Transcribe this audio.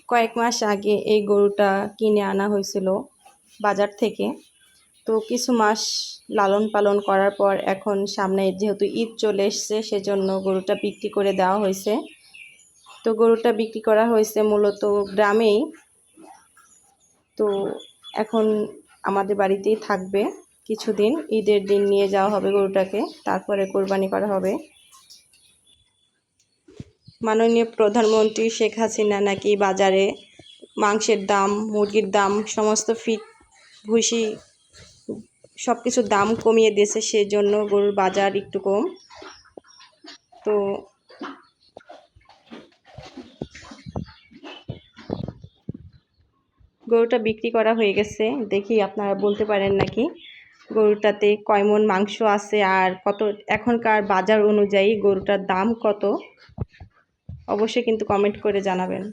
কয়েক মাস আগে এই গরুটা কিনে আনা হয়েছিল বাজার থেকে। তো কিছু মাস লালন পালন করার পর এখন সামনে যেহেতু ঈদ চলে এসছে, সেজন্য গরুটা বিক্রি করে দেওয়া হয়েছে। তো গরুটা বিক্রি করা হয়েছে মূলত গ্রামেই। তো এখন আমাদের বাড়িতেই থাকবে কিছুদিন, ঈদের দিন নিয়ে যাওয়া হবে গরুটাকে, তারপরে কোরবানি করা হবে। মাননীয় প্রধানমন্ত্রী শেখ হাসিনা নাকি বাজারে মাংসের দাম, মুরগির দাম, সমস্ত ফিট ভুসি সব কিছুর দাম কমিয়ে দিয়েছে, সেজন্য গরুর বাজার একটু কম। তো গরুটা বিক্রি করা হয়ে গেছে। দেখি আপনারা বলতে পারেন নাকি গরুটাতে কয় মণ মাংস আছে আর কত এখনকার বাজার অনুযায়ী গরুটার দাম কত, অবশ্যই কিন্তু কমেন্ট করে জানাবেন।